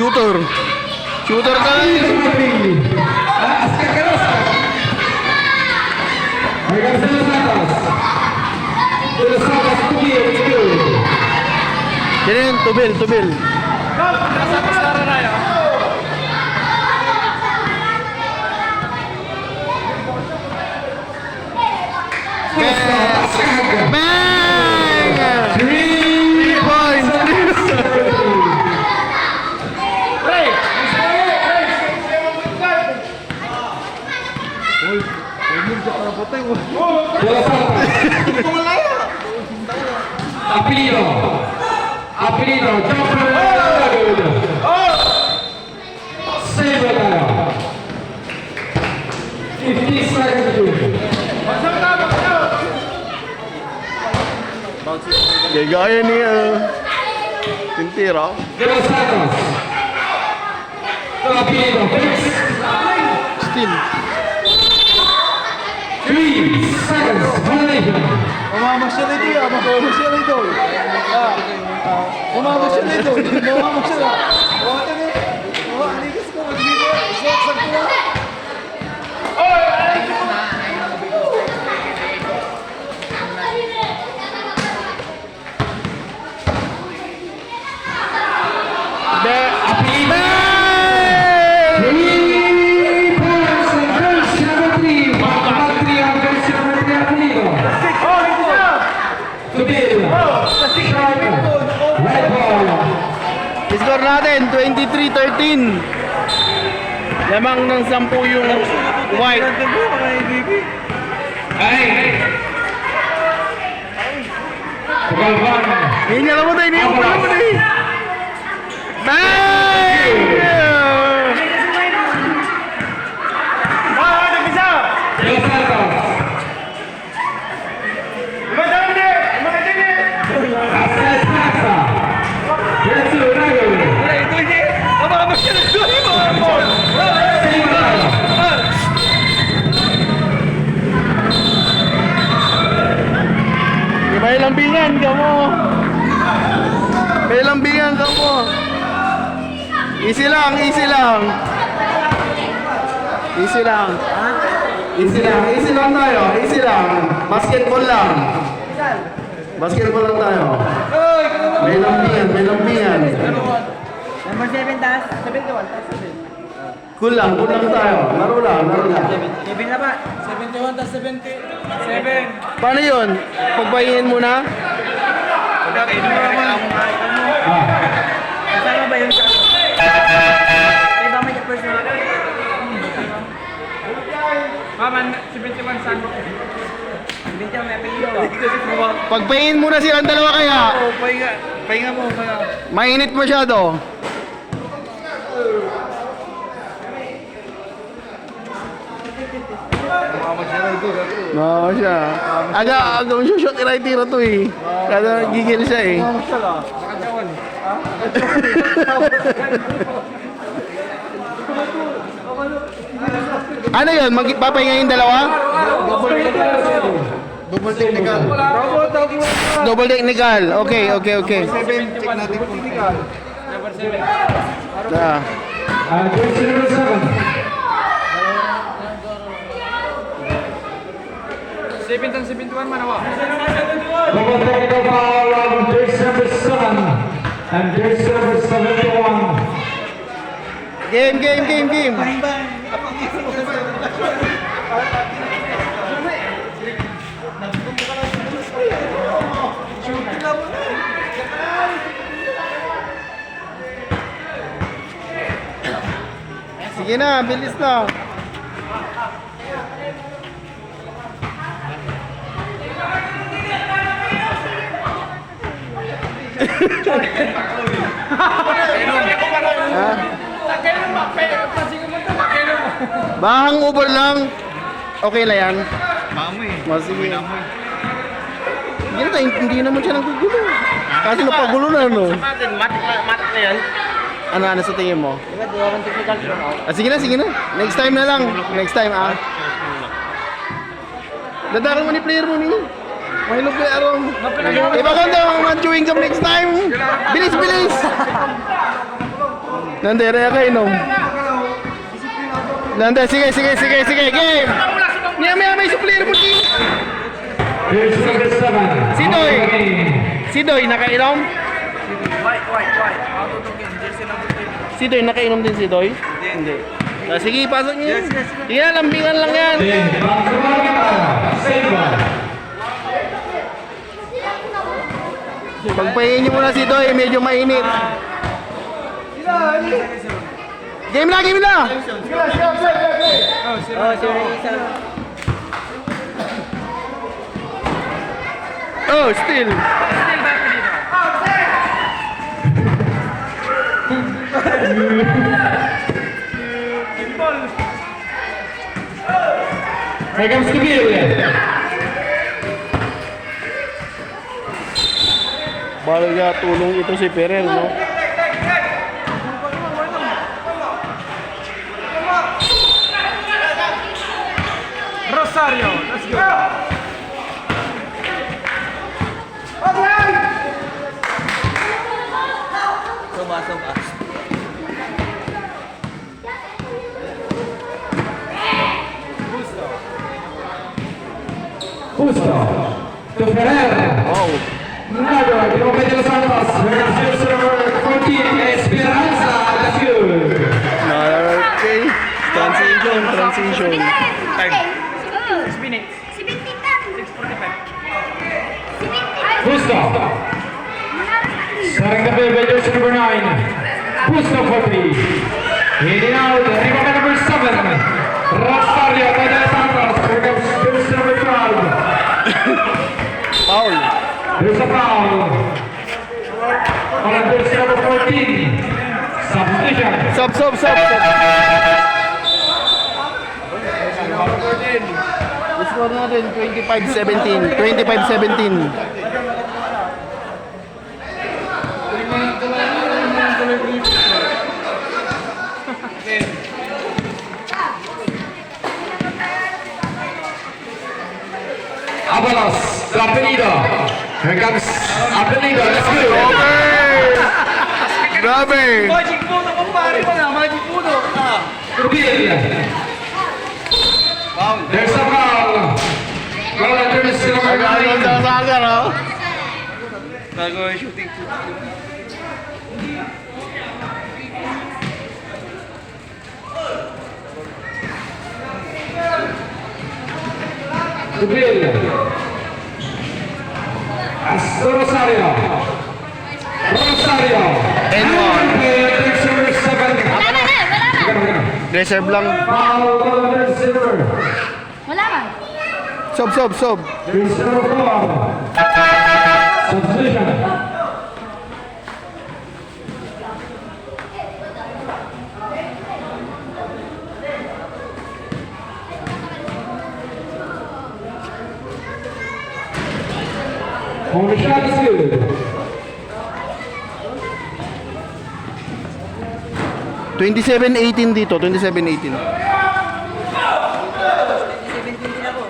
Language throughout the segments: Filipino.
Shooter. Shooter tayo. Yan, tubil, tubil. Bang! 3 points. Apelido, jumper. Save it. 50 seconds to do. Gaya ni Tintira. 2 seconds. Apelido, fix. Still. 3 seconds. Violation. Umamas siya nito, umamas siya nito. Umamas siya nito, umamas siya. Anigas ko, magbibigay. Isok ko. Score natin 23-13. Lamang ng 10 yung white. Hindi niya naman tayo, hindi niya naman tayo. Bang! May lambingan ka mo. May lambingan ka mo. Easy lang, easy lang. Easy lang. Easy lang, easy lang tayo. Easy lang. Basketball lang. Basketball lang tayo. May lambingan, may lambingan. Number 7 taas, 71 taas 7. Cool lang tayo. Laro lang, laro lang. 7 na ba? 71 taas 77. Paano yun? Pagbayin mo na? Kasama ba yun sa ako? Kaya ba may person? Paman, 71 saan? 71 may apelido. Pagbayin mo na silang dalawa kaya. Oo, pahinga mo. Mainit masyado. Mama siya. Aga mo shoot right tira to eh. Kada gigil siya eh. Ano yun? Magpapahinga yung dalawa? Double technical. Double technical. Okay. 7, check natin kung technical. Number 7. Ah. Jersey number 7. 71 manawa. Double technical foul on jersey number 7 and jersey number 71. Game. Sige na, bilis na. Bahang over lang. Okay na yan. Sige. Hindi naman siya naggugulo. Kasi napagulo na, no? Matik na yan. Ano sa tingin mo? Diba, di ako technical show. Sige na. Next time na lang. Next time, Dadakan mo ni player mo ni. Mahilog ko arong. Iba ko daw ang chewing gum next time. Bilis. Nande, reya kayo, no? Nande, sige, game! May supplier mo din! Here's number 7. Si Doy. Si Doy, nakainom? White. Autotugin. Jersey number 20. Si Doy, nakainom din si Doy? Hindi. Sige, pasok niyo. Sige, lambingan lang yan. Pagpahingi niyo muna si Doy, medyo mainit. Game na! Oh, still. Here comes Kabir. Balaga tulong ito si Perel, no? Rosario, let's go. Justo. To Ferrer. Wow. Nado, di Romeo de los Santos. Versus number 14, Esperanza Lazio. Okay. Transition. Time. 6 minutes. 6:45. Justo. Starting the bell by jersey number 9. Justo for 3. Heading out, rebound number 7. Rosario by de los Santos. Here comes jersey number 12. Foul. There's a foul. On jersey number 14. Substitution. Sub. Score natin 25-17. 25-17. Avalos, the Apelido. Here comes Apelido. Let's go. Grabe! Magic Puno, kumpare mo na. Magic Puno. Rubil. There's a foul. Well, there's a Agad sa sagar, ha? Gagawin shooting. Rubil. As Rosario. And one. There's number 7. Reserve lang. Foul, receiver. Wala man. Sob. There's number 4. Substitution. Only shot is good. 27-18 dito. 27-18. 17 na po.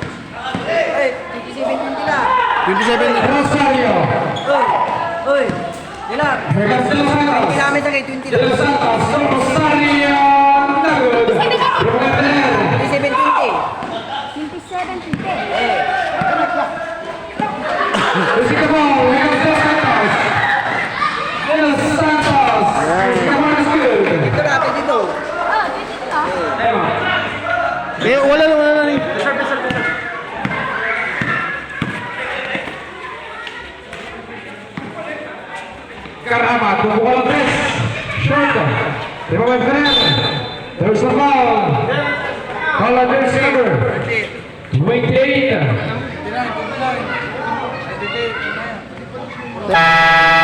Ay, 27 na. 27. Rosario. Oy. Ilan? Here comes De Los Santos. Namin sa kay 20 De Los Santos. Rosario. Nagod. Romeo Ferrer. 27-20. 27-20. There's the ball. Here comes De Los Santos. De Los Santos. The ball is good. Ito natin dito. Oh, 22 ah. Wala na. Karama, tubukan ang tres. Short. Romeo Ferrer. There's the ball. Call on jersey number 28. Timeout.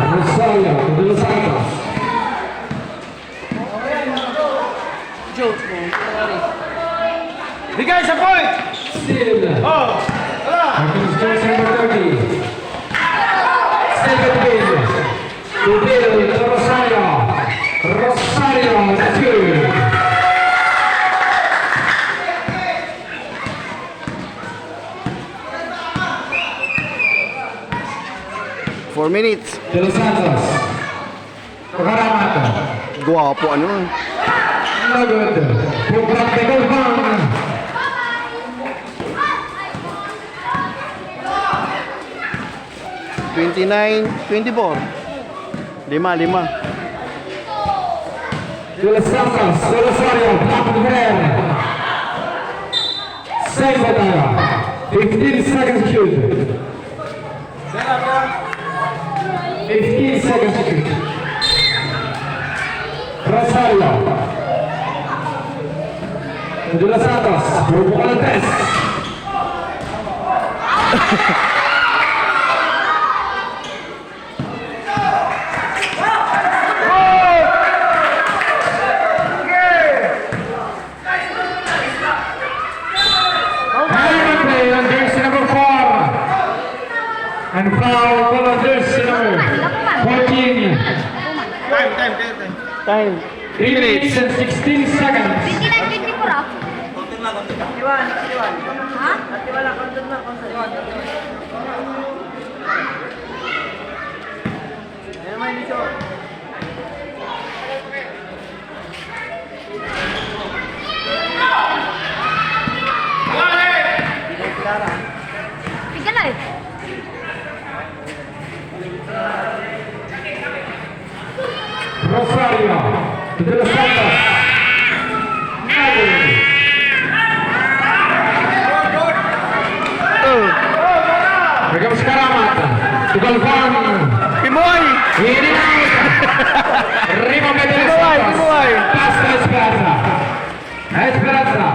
Rosario, De Los Santos. Joke mo. Bigay sa point! Still. Oh! Here comes jersey number 30. Second bill. To Bill to Rosario. Rosario, that's good. Four minutes. De Los Santos. Pagkaramat. Guwapo ano. Lagod. Pagkaramat de Golfang. 29, 24. 5. De Los Santos. De Rosario. Top of the head. Same batalla. 15 seconds to shoot. 15 seconds to shoot. Rosario. De Los Santos. Berbuka ng test. Hammer play on jersey number 4. And foul on jersey number 14. Time. 3 minutes and 16 seconds. 29-24 ah. Ha? Bigyan na eh. Rosario. De Los Santos. Nagel. Here comes Karamat. To Galvan. Pimoy! In and out. Rebound by De Los Pimoy! Santos. Pimoy! Pass to Esperanza. Esperanza.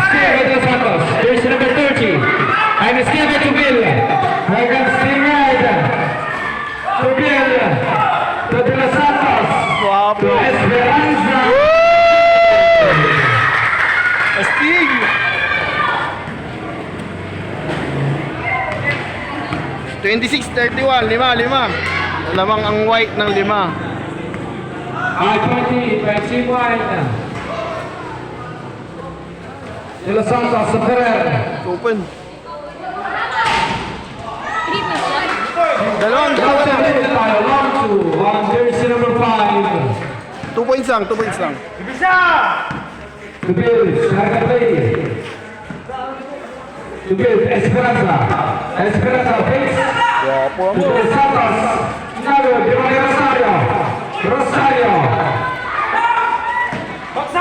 Escape De Los Santos. Jersey number 30. And escape to Bill. Here comes Steve Red. To Bill. To De Los Santos. Guwapo. To Esperanza. Astig! 26-31, 5. Lamang ang white ng 5. I-20 by Team White. De Los Santos sa Ferrer. Open. 3 points yan. Dalawang Round lang. tayo. Round 2 on jersey number 5. 2 points lang, 2 points lang. To Bill, Sarga play. To Bill, Esperanza. Esperanza face. Guwapo To De Los Santos. Nago, de Rosario. Rosario.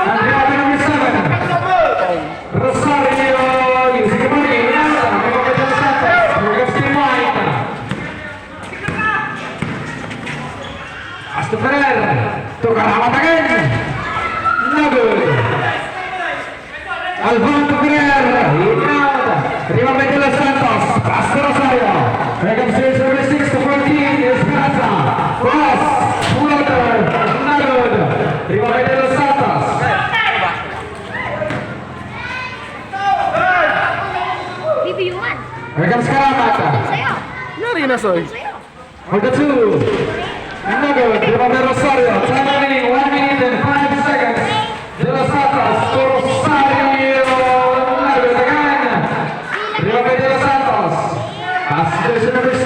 And the number 7. Rosario. Using the money. De Los Santos. Here comes Team White. Hasta Ferrer. To Karamat again. No good. Alfonso Ferrer. In out. Rebound by De Los Santos. Pass to Rosario. Here comes jersey number 6 to 14. Esperanza. Cross. Floater. No good. Rebound by De Los Santos. Review 1. Here comes Karamat. Sa'yo. Yari na, Soy. Sa'yo. For the 2. No good. Rebound by Rosario. Time remaining 1 minute and 5 seconds. De Los Santos to Rosario. No good again. Rebound by De Los Santos. Pass to jersey number 6.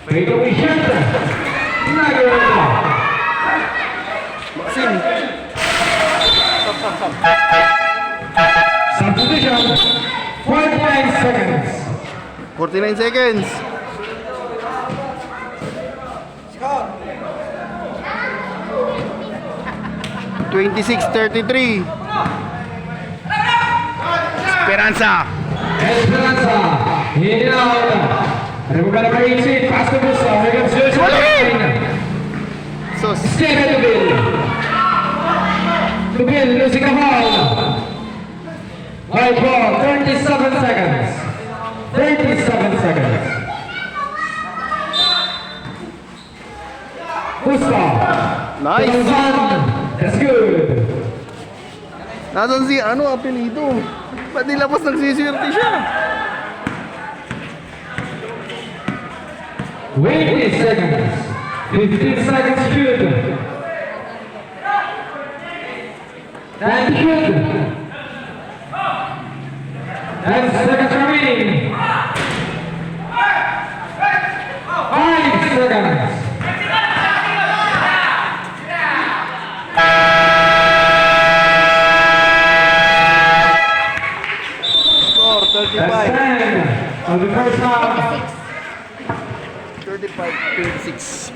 Fade away shot. No good. Maxim. Substitution. 49 seconds. 49 seconds. Score! 26-33. Esperanza. Esperanza. In and out. Remember number 18. Pass to Busto. Here comes jersey number 9. Sos. Steve to Bill. To Bill, losing the ball. White ball, 37 seconds. 37 seconds. Busto. Nice. Galvan. That's good. Nasaan si ano, apelido? Ba't nilabas nagsiswerte siya? 20 seconds. 15 seconds shoot. And shoot. 10 seconds remaining. 5 seconds. Score, That's 35. 10 of the first half. 35, 36.